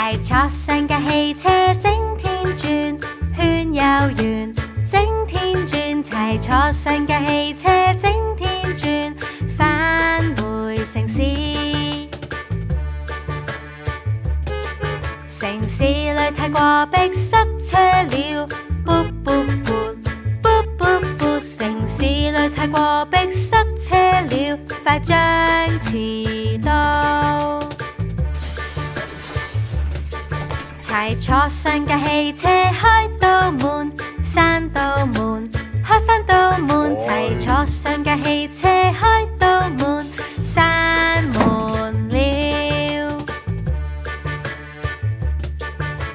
柴坐上架汽車整天轉，圈又圓，整天轉。柴坐上架汽車整天轉，返回城市。城市裏太過逼塞車了，噗噗噗，噗噗噗。城市裏太過逼塞車了，快將遲到。柴坐上架汽車開到門，閂到門，開返到門。柴坐上架汽車開到門，閂門了。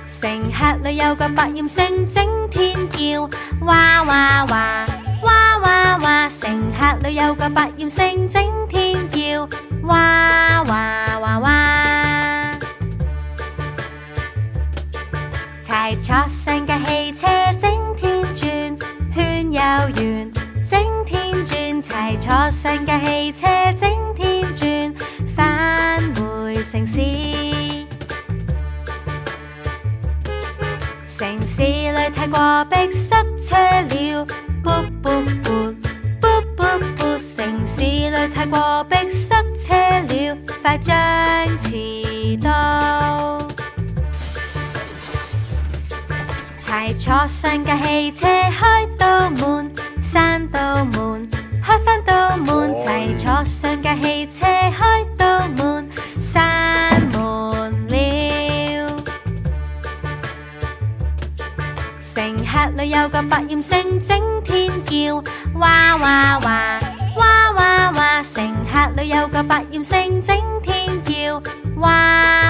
乘客裏有個百厭星整天叫，哇哇哇，哇哇哇。乘客裏有個百厭星整天叫，哇哇哇哇。柴坐上架汽車整天轉，圈又圓，整天轉。柴坐上架汽車整天轉，返回城市。城市裏太過逼塞車了，噗噗噗，噗噗噗。城市裏太過逼塞車了，快將遲到。柴坐上架汽車開到門，閂到門，開返到門。柴坐上架汽車開到門，閂門了。乘客裏有個百厭星整天叫，哇哇哇，哇哇哇。乘客裏有個百厭星整天叫，哇。